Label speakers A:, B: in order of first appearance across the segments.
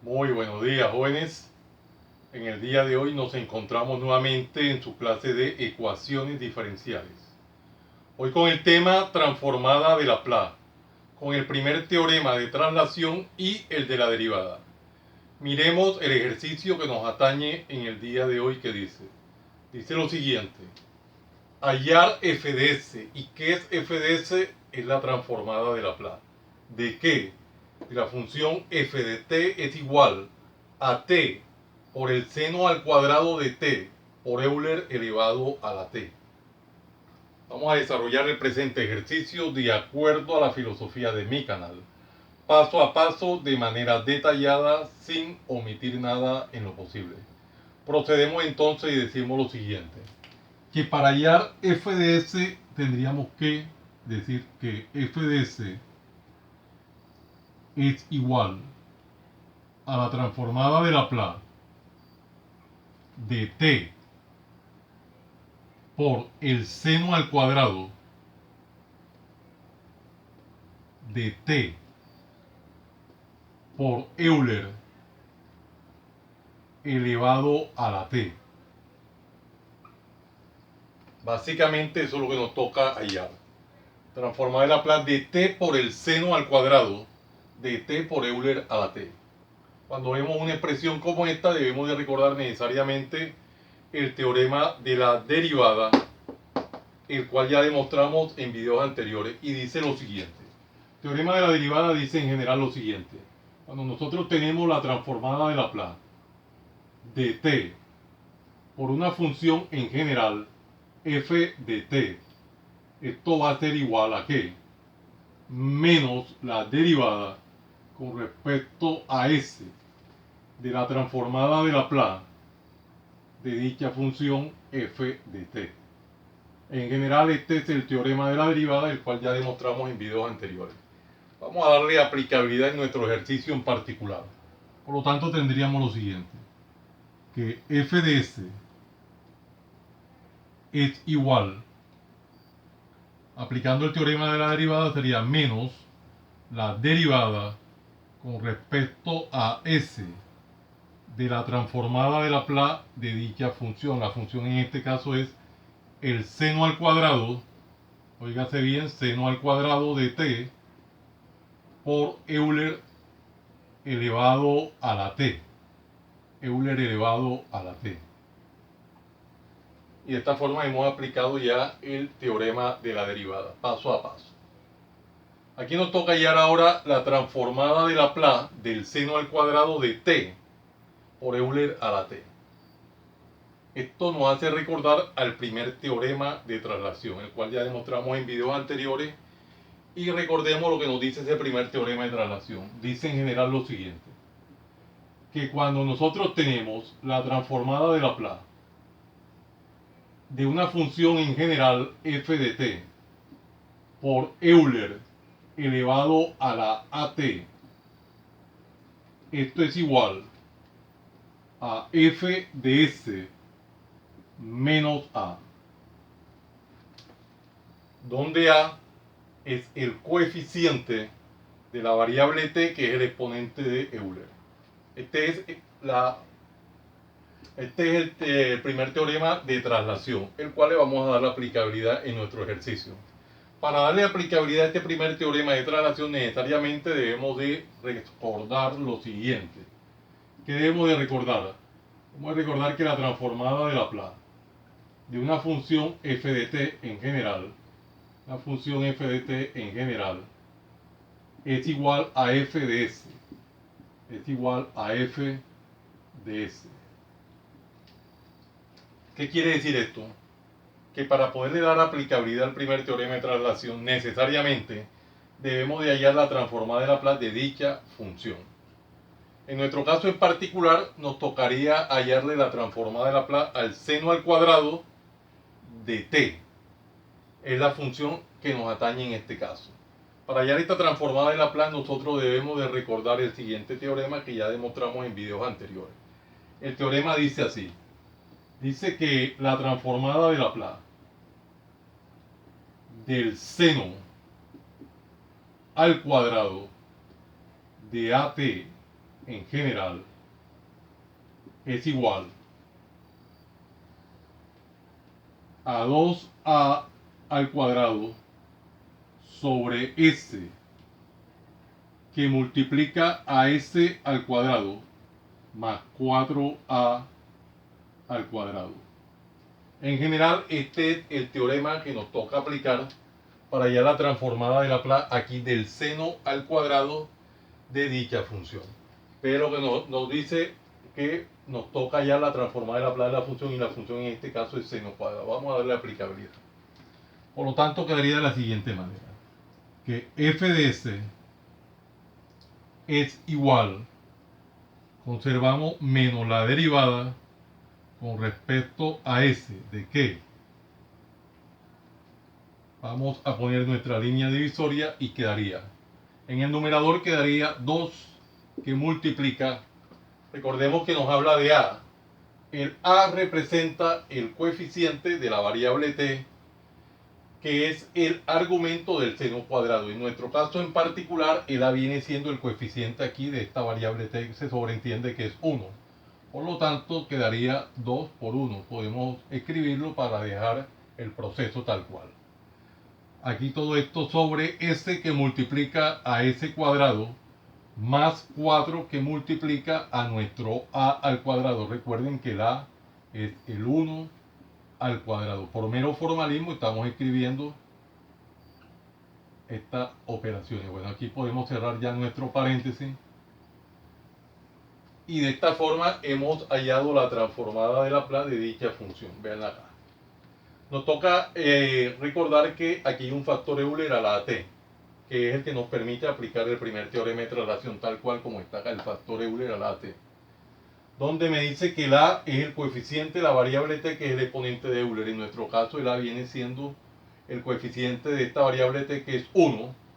A: Muy buenos días, jóvenes. En el día de hoy nos encontramos nuevamente en su clase de ecuaciones diferenciales. Hoy con el tema transformada de Laplace, con el primer teorema de traslación y el de la derivada. Miremos el ejercicio que nos atañe en el día de hoy que dice. Dice lo siguiente. Hallar f de s. ¿Y qué es f de s? Es la transformada de Laplace. ¿De qué? De la función f de t es igual a t por el seno al cuadrado de t por Euler elevado a la t. Vamos a desarrollar el presente ejercicio de acuerdo a la filosofía de mi canal, paso a paso, de manera detallada, sin omitir nada en lo posible. Procedemos entonces y decimos lo siguiente, que para hallar f de s tendríamos que decir que f de s es igual a la transformada de Laplace de t por el seno al cuadrado de t por Euler elevado a la t. Básicamente eso es lo que nos toca hallar. Transformar el Laplace de t por el seno al cuadrado de t por Euler a la t. Cuando vemos una expresión como esta debemos de recordar necesariamente el teorema de la derivada, el cual ya demostramos en videos anteriores, y dice lo siguiente. El teorema de la derivada dice en general lo siguiente. Cuando nosotros tenemos la transformada de Laplace de t por una función en general f de t, esto va a ser igual a ¿qué? Menos la derivada con respecto a s de la transformada de Laplace de dicha función f de t. En general este es el teorema de la derivada, el cual ya demostramos en videos anteriores. Vamos a darle aplicabilidad en nuestro ejercicio en particular. Por lo tanto tendríamos lo siguiente, que f de s es igual, aplicando el teorema de la derivada sería menos la derivada con respecto a s de la transformada de Laplace de dicha función. La función en este caso es el seno al cuadrado, oígase bien, seno al cuadrado de t por Euler elevado a la t. Euler elevado a la t. Y de esta forma hemos aplicado ya el teorema de la derivada, paso a paso. Aquí nos toca hallar ahora la transformada de Laplace del seno al cuadrado de t por Euler a la t. Esto nos hace recordar al primer teorema de traslación, el cual ya demostramos en videos anteriores. Y recordemos lo que nos dice ese primer teorema de traslación. Dice en general lo siguiente, que cuando nosotros tenemos la transformada de Laplace de una función en general f de t por Euler elevado a la at, esto es igual a f de s menos a, donde a es el coeficiente de la variable t, que es el exponente de Euler. Este es el primer teorema de traslación, el cual le vamos a dar la aplicabilidad en nuestro ejercicio. Para darle aplicabilidad a este primer teorema de traslación necesariamente debemos de recordar lo siguiente. ¿Qué debemos de recordar? Debemos de recordar que la transformada de Laplace de una función f de t en general, la función f de t en general, es igual a f de s. Es igual a f de s. ¿Qué quiere decir esto? Que para poderle dar aplicabilidad al primer teorema de traslación necesariamente debemos de hallar la transformada de Laplace de dicha función. En nuestro caso en particular nos tocaría hallarle la transformada de Laplace al seno al cuadrado de t. Es la función que nos atañe en este caso. Para hallar esta transformada de Laplace nosotros debemos de recordar el siguiente teorema que ya demostramos en videos anteriores. El teorema dice así. Dice que la transformada de Laplace del seno al cuadrado de at en general es igual a 2a al cuadrado sobre s que multiplica a s al cuadrado más 4a al cuadrado. En general, este es el teorema que nos toca aplicar para hallar la transformada de Laplace aquí del seno al cuadrado de dicha función. Pero que nos dice que nos toca hallar la transformada de Laplace de la función, y la función en este caso es seno cuadrado. Vamos a darle aplicabilidad. Por lo tanto, quedaría de la siguiente manera: que f de s es igual, conservamos menos la derivada con respecto a s, ¿de qué? Vamos a poner nuestra línea divisoria y quedaría, en el numerador quedaría 2 que multiplica, recordemos que nos habla de a, el a representa el coeficiente de la variable t, que es el argumento del seno cuadrado. En nuestro caso en particular, el a viene siendo el coeficiente aquí de esta variable t, se sobreentiende que es 1. Por lo tanto, quedaría 2 por 1. Podemos escribirlo para dejar el proceso tal cual. Aquí todo esto sobre s que multiplica a s cuadrado más 4 que multiplica a nuestro a al cuadrado. Recuerden que el a es el 1 al cuadrado. Por mero formalismo estamos escribiendo estas operaciones. Bueno, aquí podemos cerrar ya nuestro paréntesis. Y de esta forma hemos hallado la transformada de Laplace de dicha función. Vean acá. Nos toca recordar que aquí hay un factor Euler a la t, que es el que nos permite aplicar el primer teorema de traslación tal cual como está acá, el factor Euler a la t, donde me dice que el a es el coeficiente de la variable t, que es el exponente de Euler. En nuestro caso el a viene siendo el coeficiente de esta variable t, que es 1.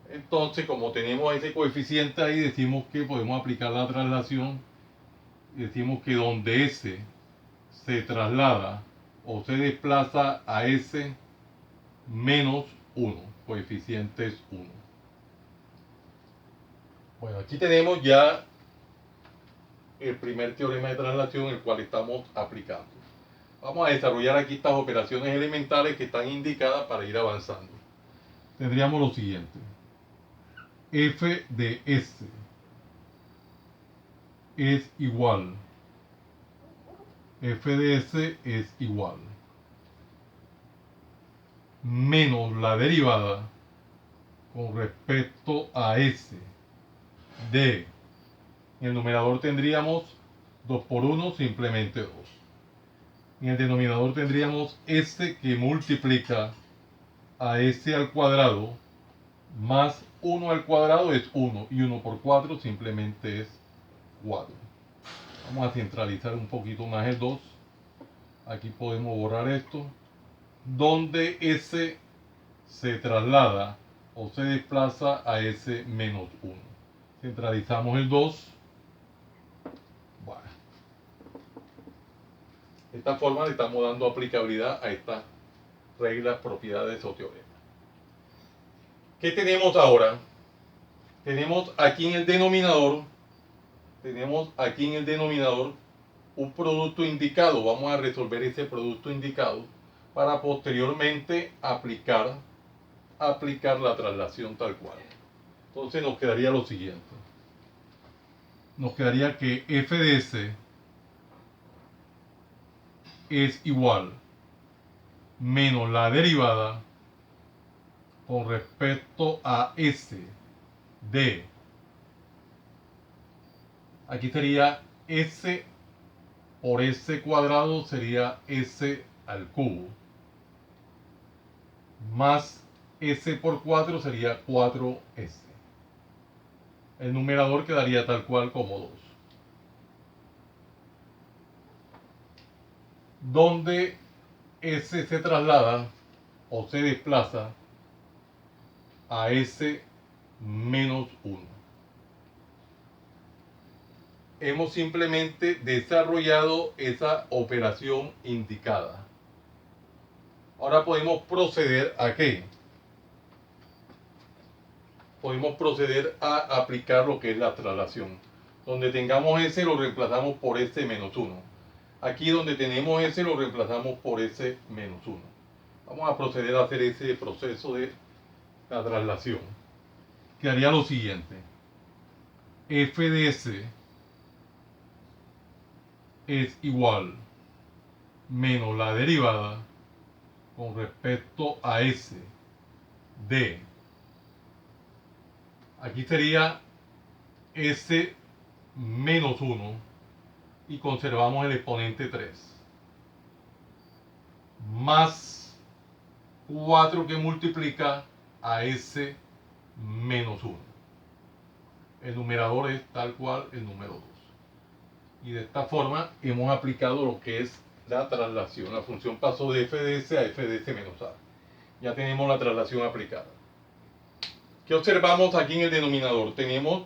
A: Entonces, como tenemos ese coeficiente ahí, decimos que podemos aplicar la traslación y decimos que donde s se traslada o se desplaza a s menos 1, coeficiente es 1. Bueno, aquí tenemos ya el primer teorema de traslación, el cual estamos aplicando. Vamos a desarrollar aquí estas operaciones elementales que están indicadas para ir avanzando. Tendríamos lo siguiente: f de s es igual, f de s es igual menos la derivada con respecto a s de, en el numerador tendríamos 2 por 1, simplemente 2. En el denominador tendríamos s que multiplica a s al cuadrado más 1 al cuadrado es 1, y 1 por 4 simplemente es 4. Vamos a centralizar un poquito más el 2. Aquí podemos borrar esto, donde s se traslada o se desplaza a s menos 1. Centralizamos el 2. Bueno, de esta forma le estamos dando aplicabilidad a estas reglas, propiedades o teoremas. ¿Qué tenemos ahora? Tenemos aquí en el denominador, un producto indicado. Vamos a resolver ese producto indicado para posteriormente aplicar la traslación tal cual. Entonces nos quedaría lo siguiente: nos quedaría que f de s es igual menos la derivada con respecto a s de, aquí sería s por s cuadrado, sería s al cubo, más s por 4 sería 4s. El numerador quedaría tal cual como 2. Donde s se traslada o se desplaza a s menos 1. Hemos simplemente desarrollado esa operación indicada. Ahora podemos proceder a ¿qué? Podemos proceder a aplicar lo que es la traslación. Donde tengamos S lo reemplazamos por S menos 1. Aquí donde tenemos S lo reemplazamos por S menos 1. Vamos a proceder a hacer ese proceso de la traslación. Que haría lo siguiente. F de S es igual menos la derivada con respecto a S de, aquí sería S menos 1 y conservamos el exponente 3 más 4 que multiplica a S menos 1. El numerador es tal cual el número 2. Y de esta forma hemos aplicado lo que es la traslación. La función pasó de f de s a f de s menos a. Ya tenemos la traslación aplicada. ¿Qué observamos aquí en el denominador? Tenemos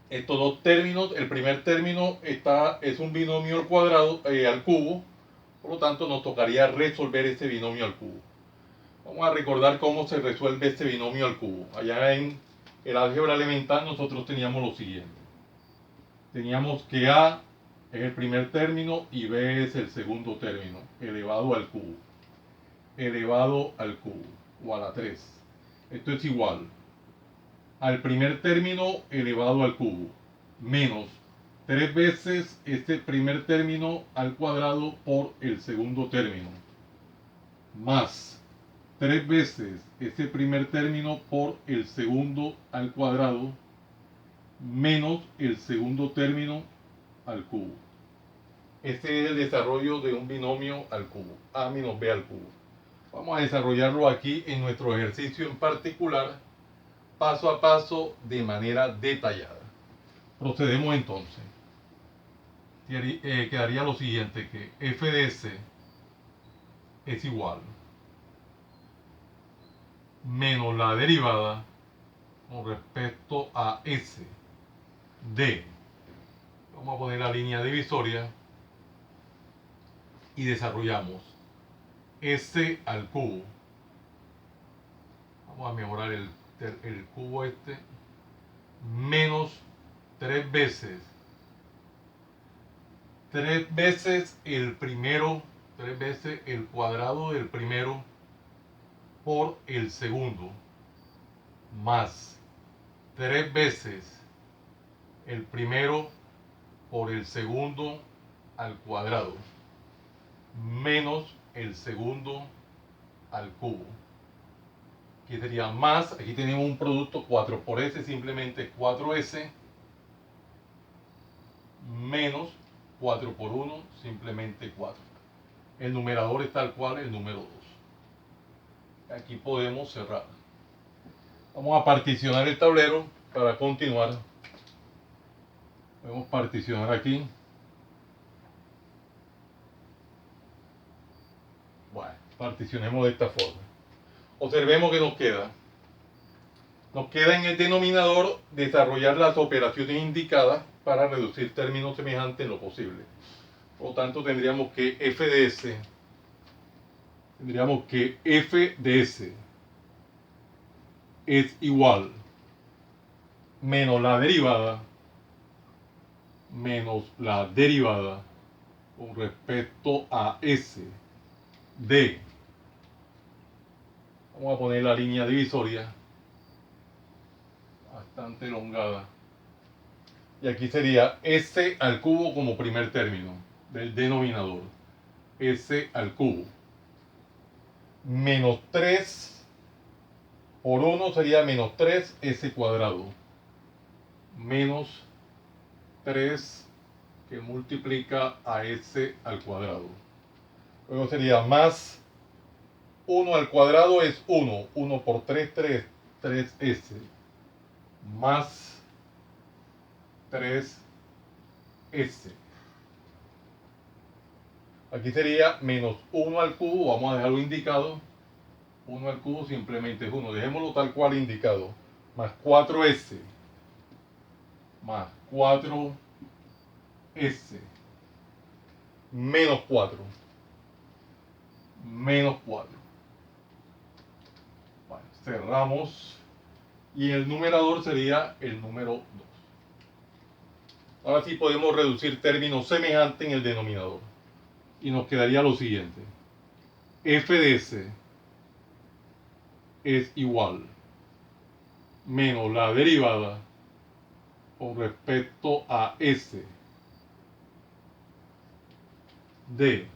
A: estos dos términos. El primer término es un binomio al cuadrado, al cubo. Por lo tanto, nos tocaría resolver ese binomio al cubo. Vamos a recordar cómo se resuelve este binomio al cubo. Allá en el álgebra elemental nosotros teníamos lo siguiente. Teníamos que A es el primer término y B es el segundo término, elevado al cubo. Elevado al cubo, o a la 3. Esto es igual al primer término elevado al cubo, menos 3 veces este primer término al cuadrado por el segundo término, más 3 veces ese primer término por el segundo al cuadrado, menos el segundo término al cubo. Este es el desarrollo de un binomio al cubo, a menos b al cubo. Vamos a desarrollarlo aquí en nuestro ejercicio en particular, paso a paso, de manera detallada. Procedemos entonces. Quedaría lo siguiente, que f de s es igual menos la derivada con respecto a s de, vamos a poner la línea divisoria y desarrollamos s al cubo. Vamos a mejorar el cubo menos 3 veces el primero, 3 veces el cuadrado del primero por el segundo, más 3 veces el primero por el segundo al cuadrado, menos el segundo al cubo. Aquí sería más, aquí tenemos un producto 4 por s, simplemente 4s, menos 4 por 1, simplemente 4. El numerador es tal cual el número 2. Aquí podemos cerrar. Vamos a particionar el tablero para continuar. Podemos particionar aquí. Bueno, particionemos de esta forma. Observemos que nos queda. Nos queda en el denominador desarrollar las operaciones indicadas para reducir términos semejantes en lo posible. Por lo tanto, tendríamos que f de s es igual menos la derivada con respecto a s de, vamos a poner la línea divisoria bastante elongada, y aquí sería s al cubo como primer término del denominador, s al cubo, menos 3 por 1 sería menos 3s cuadrado, menos 3 que multiplica a s al cuadrado. Luego sería más 1 al cuadrado es 1, 1 por 3, 3s, más 3s. Aquí sería menos 1 al cubo, vamos a dejarlo indicado. 1 al cubo simplemente es 1, dejémoslo tal cual indicado, más 4s, más 4s, menos 4, menos 4. Bueno, cerramos y el numerador sería el número 2. Ahora sí podemos reducir términos semejantes en el denominador. Y nos quedaría lo siguiente. F de S es igual menos la derivada con respecto a S de,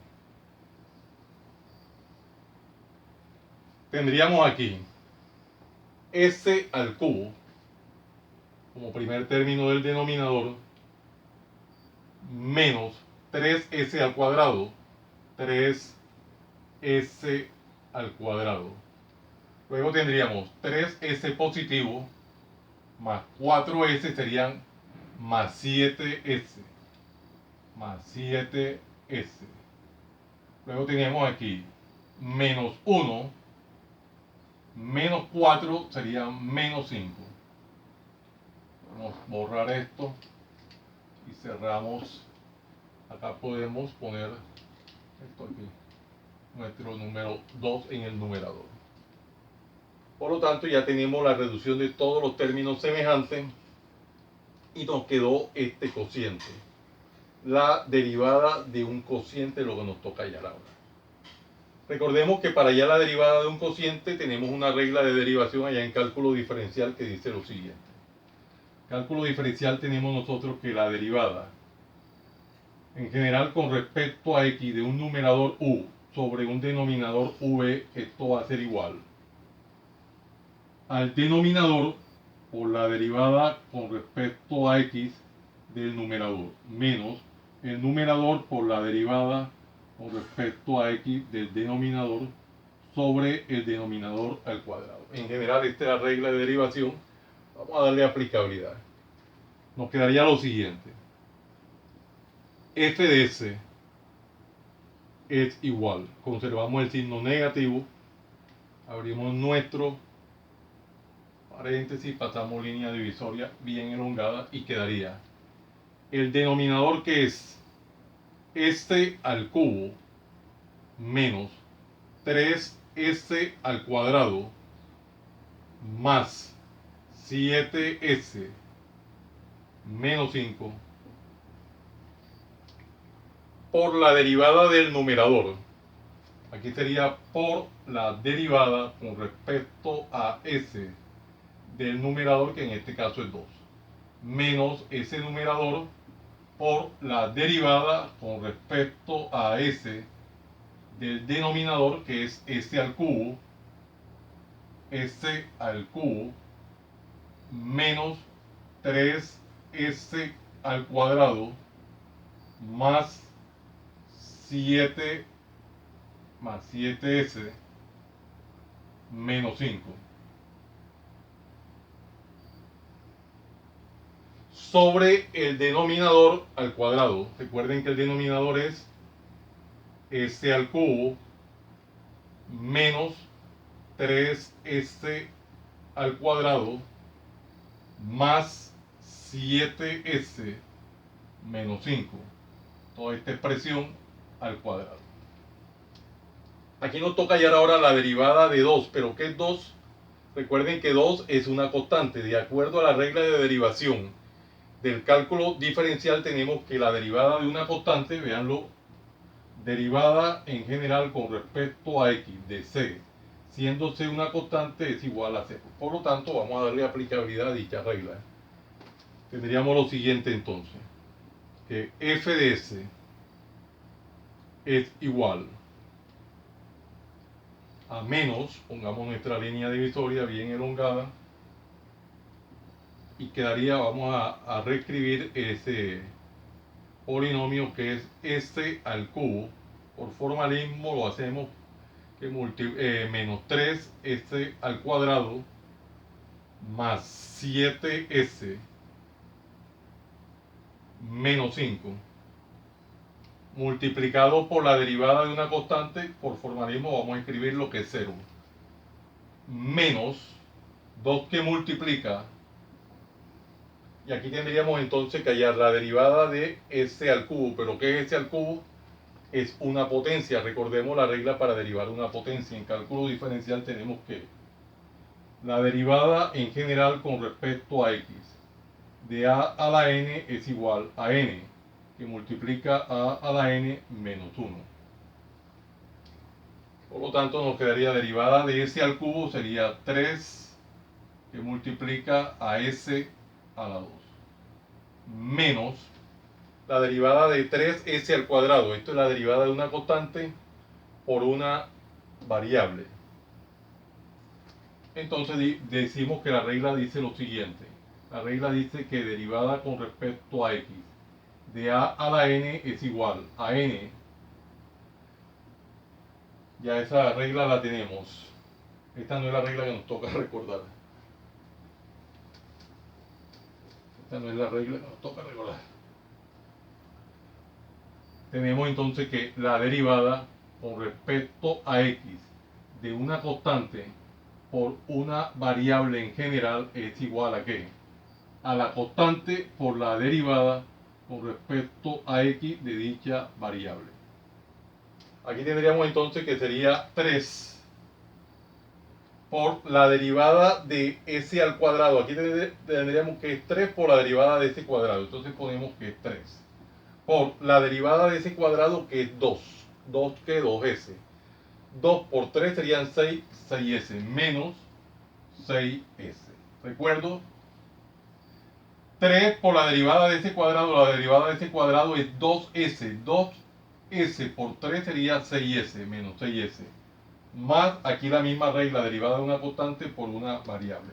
A: tendríamos aquí S al cubo como primer término del denominador menos 3S al cuadrado, 3S al cuadrado. Luego tendríamos 3S positivo más 4S serían más 7S. Más 7S. Luego tenemos aquí menos 1, menos 4 sería menos 5. Vamos a borrar esto y cerramos. Acá podemos poner esto aquí, nuestro número 2 en el numerador. Por lo tanto, ya tenemos la reducción de todos los términos semejantes y nos quedó este cociente. La derivada de un cociente, lo que nos toca hallar ahora. Recordemos que para hallar la derivada de un cociente tenemos una regla de derivación allá en cálculo diferencial que dice lo siguiente. Cálculo diferencial tenemos nosotros que la derivada en general con respecto a x de un numerador u sobre un denominador v, esto va a ser igual al denominador por la derivada con respecto a x del numerador menos el numerador por la derivada con respecto a x del denominador sobre el denominador al cuadrado. En general, esta es la regla de derivación. Vamos a darle aplicabilidad. Nos quedaría lo siguiente. F de S es igual. Conservamos el signo negativo. Abrimos nuestro paréntesis, pasamos línea divisoria bien elongada y quedaría el denominador que es S al cubo menos 3S al cuadrado más 7S menos 5 por la derivada del numerador. Aquí sería por la derivada con respecto a S del numerador, que en este caso es 2, menos ese numerador por la derivada con respecto a S del denominador, que es S al cubo menos 3S al cuadrado más 7 más 7S menos 5 sobre el denominador al cuadrado. Recuerden que el denominador es S al cubo menos 3S al cuadrado más 7S menos 5. Toda esta expresión al cuadrado. Aquí nos toca hallar ahora la derivada de 2. ¿Pero qué es 2? Recuerden que 2 es una constante. De acuerdo a la regla de derivación del cálculo diferencial, tenemos que la derivada de una constante, véanlo, derivada en general con respecto a x de c, siendo c una constante, es igual a 0. Por lo tanto, vamos a darle aplicabilidad a dicha regla. Tendríamos lo siguiente entonces, que f de s es igual a menos, pongamos nuestra línea divisoria bien elongada, y quedaría, vamos a reescribir ese polinomio que es s al cubo. Por formalismo lo hacemos que menos 3s al cuadrado más 7s menos 5 multiplicado por la derivada de una constante. Por formalismo vamos a escribir lo que es 0 menos 2 que multiplica, y aquí tendríamos entonces que hallar la derivada de s al cubo. ¿Pero qué es s al cubo? Es una potencia. Recordemos la regla para derivar una potencia. En cálculo diferencial tenemos que la derivada en general con respecto a x de a a la n es igual a n, que multiplica a la n menos 1. Por lo tanto, nos quedaría derivada de s al cubo sería 3 que multiplica a s a la 2 menos la derivada de 3s al cuadrado. Esto es la derivada de una constante por una variable. Entonces decimos que la regla dice lo siguiente. La regla dice que derivada con respecto a x de a a la n es igual a n. Ya esa regla la tenemos. Esta no es la regla que nos toca recordar. Esta no es la regla que nos toca recordar. Tenemos entonces que la derivada con respecto a x de una constante por una variable en general es igual a ¿qué? A la constante por la derivada con respecto a x de dicha variable. Aquí tendríamos entonces que sería 3 por la derivada de s al cuadrado. Aquí tendríamos que es 3 por la derivada de s cuadrado. Entonces ponemos que es 3 por la derivada de s cuadrado, que es 2. 2 que 2s. 2 por 3 serían 6, 6s menos 6s. Recuerdo, 3 por la derivada de s cuadrado. La derivada de s cuadrado es 2s. 2s por 3 sería 6s menos 6s. Más aquí la misma regla, derivada de una constante por una variable.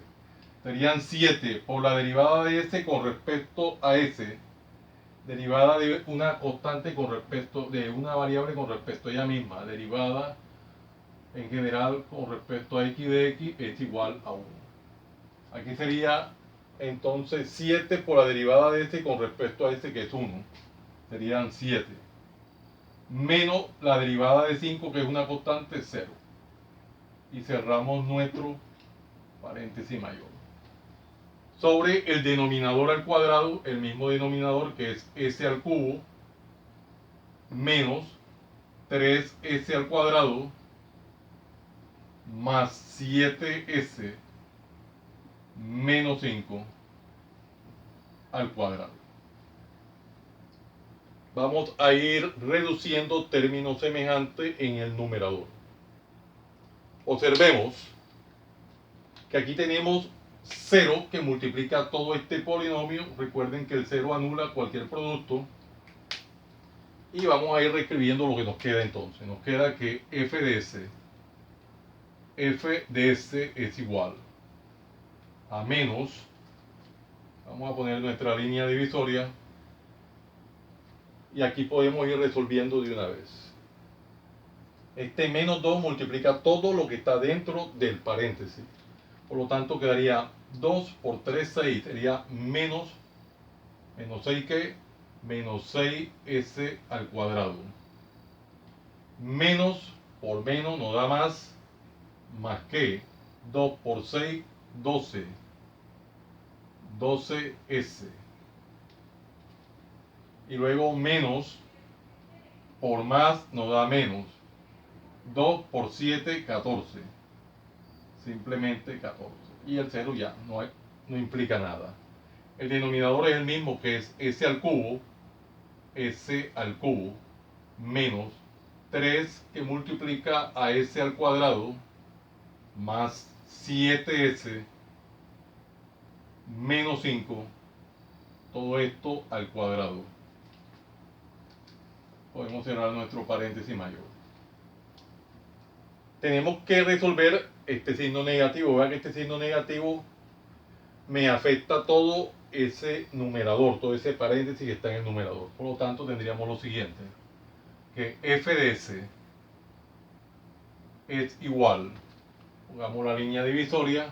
A: Serían 7 por la derivada de s con respecto a s. Derivada de una constante con respecto de una variable con respecto a ella misma. Derivada en general con respecto a x de x es igual a 1. Aquí sería entonces 7 por la derivada de s con respecto a s, que es 1. Serían 7. Menos la derivada de 5, que es una constante, 0. Y cerramos nuestro paréntesis mayor. Sobre el denominador al cuadrado, el mismo denominador, que es s al cubo menos 3s al cuadrado más 7s menos 5 al cuadrado. Vamos a ir reduciendo términos semejantes en el numerador. Observemos que aquí tenemos 0 que multiplica todo este polinomio. Recuerden que el 0 anula cualquier producto. Y vamos a ir reescribiendo lo que nos queda entonces. Nos queda que f de s es igual a menos, vamos a poner nuestra línea divisoria, y aquí podemos ir resolviendo de una vez. Este menos 2 multiplica todo lo que está dentro del paréntesis. Por lo tanto quedaría 2 por 3, 6. Sería menos 6 que menos 6s al cuadrado. Menos por menos nos da más que 2 por 6, 12. 12s. Y luego menos por más nos da menos. 2 por 7, 14. Simplemente 14. Y el 0 ya no implica nada. El denominador es el mismo, que es s al cubo menos 3 que multiplica a s al cuadrado más 7s menos 5, todo esto al cuadrado. Podemos cerrar nuestro paréntesis mayor. Tenemos que resolver este signo negativo. Vean que este signo negativo me afecta todo ese numerador, todo ese paréntesis que está en el numerador. Por lo tanto, tendríamos lo siguiente, que f de s es igual, pongamos la línea divisoria,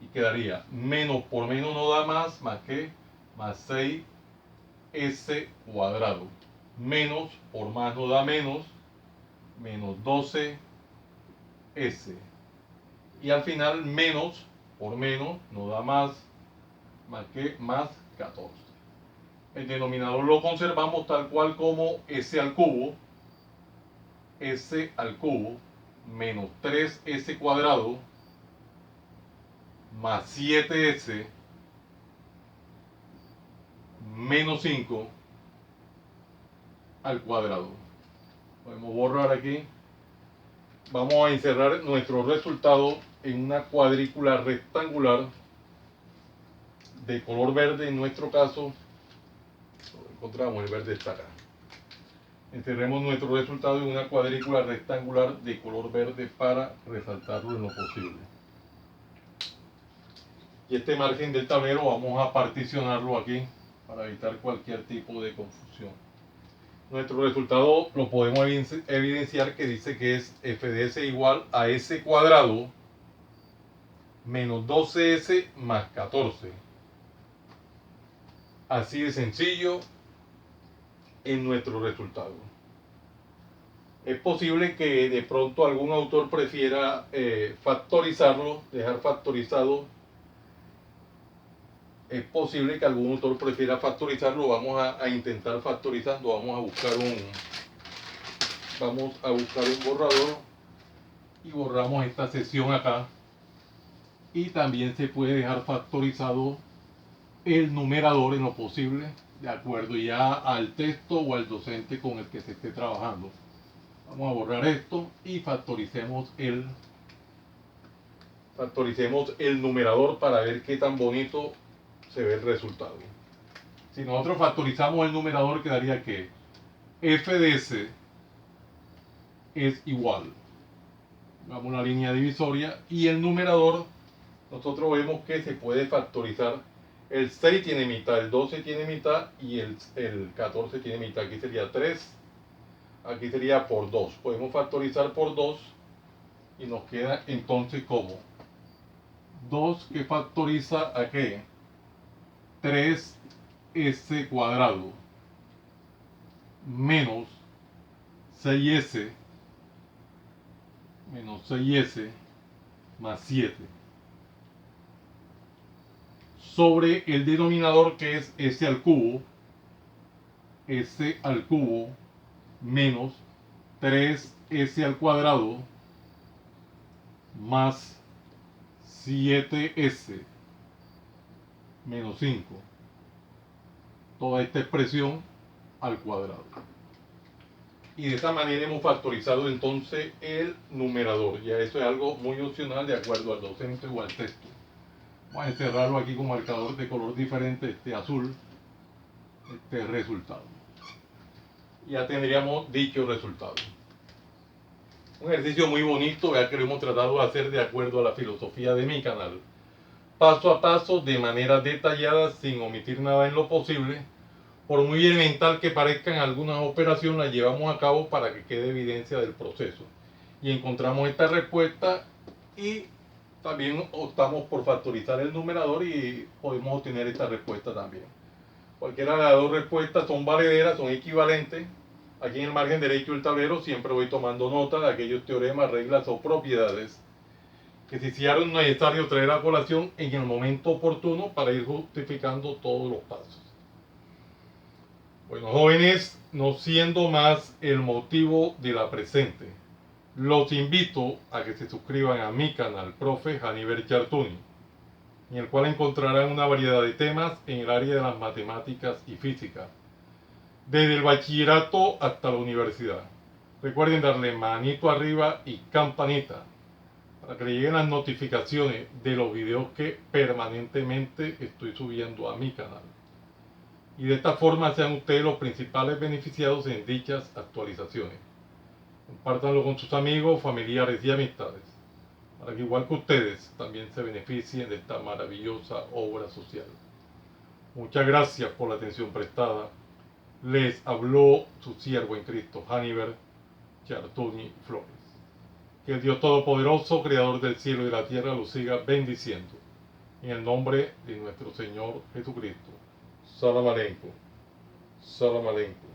A: y quedaría menos por menos no da más que más 6s cuadrado, menos por más no da menos 12s, y al final menos por menos nos da más que más 14. El denominador lo conservamos tal cual como s al cubo menos 3s cuadrado más 7s menos 5 al cuadrado. Podemos borrar aquí. Vamos a encerrar nuestro resultado en una cuadrícula rectangular de color verde. En nuestro caso, lo encontramos, el verde está acá. Encerremos nuestro resultado en una cuadrícula rectangular de color verde para resaltarlo en lo posible. Y este margen del tablero vamos a particionarlo aquí para evitar cualquier tipo de confusión. Nuestro resultado lo podemos evidenciar que dice que es f de s igual a s cuadrado menos 12s más 14. Así de sencillo en nuestro resultado. Es posible que de pronto algún autor prefiera factorizarlo, dejar factorizado. Es posible que algún autor prefiera factorizarlo. Vamos a intentar factorizando. Vamos a buscar un borrador y borramos esta sección acá. Y también se puede dejar factorizado el numerador en lo posible, de acuerdo ya al texto o al docente con el que se esté trabajando. Vamos a borrar esto y factoricemos el numerador para ver qué tan bonito se ve el resultado. Si nosotros factorizamos el numerador, quedaría que f de s es igual, vamos a una línea divisoria, y el numerador nosotros vemos que se puede factorizar. El 6 tiene mitad, el 12 tiene mitad y el 14 tiene mitad. Aquí sería 3, aquí sería por 2. Podemos factorizar por 2 y nos queda entonces como 2 que factoriza a qué? 3s cuadrado menos 6s más 7 sobre el denominador, que es s al cubo menos 3s al cuadrado más 7s menos 5. Toda esta expresión al cuadrado. Y de esta manera hemos factorizado entonces el numerador. Ya eso es algo muy opcional de acuerdo al docente o al texto. Vamos a encerrarlo aquí con marcador de color diferente, este azul, este resultado. Ya tendríamos dicho resultado. Un ejercicio muy bonito, ya que lo hemos tratado de hacer de acuerdo a la filosofía de mi canal. Paso a paso, de manera detallada, sin omitir nada en lo posible. Por muy elemental que parezcan algunas operaciones, las llevamos a cabo para que quede evidencia del proceso. Y encontramos esta respuesta y también optamos por factorizar el numerador y podemos obtener esta respuesta también. Cualquiera de las dos respuestas son valederas, son equivalentes. Aquí en el margen derecho del tablero siempre voy tomando nota de aquellos teoremas, reglas o propiedades que se hicieron necesario traer a colación en el momento oportuno para ir justificando todos los pasos. Bueno, jóvenes, no siendo más el motivo de la presente, los invito a que se suscriban a mi canal, Profe Janiver Chartuni, en el cual encontrarán una variedad de temas en el área de las matemáticas y física, desde el bachillerato hasta la universidad. Recuerden darle manito arriba y campanita para que le lleguen las notificaciones de los videos que permanentemente estoy subiendo a mi canal. Y de esta forma sean ustedes los principales beneficiados en dichas actualizaciones. Compártanlo con sus amigos, familiares y amistades, para que igual que ustedes también se beneficien de esta maravillosa obra social. Muchas gracias por la atención prestada. Les habló su siervo en Cristo, Janiver Chartuni Flores. Que el Dios Todopoderoso, Creador del cielo y de la tierra, los siga bendiciendo. En el nombre de nuestro Señor Jesucristo. Salam aleikum. Salam aleikum.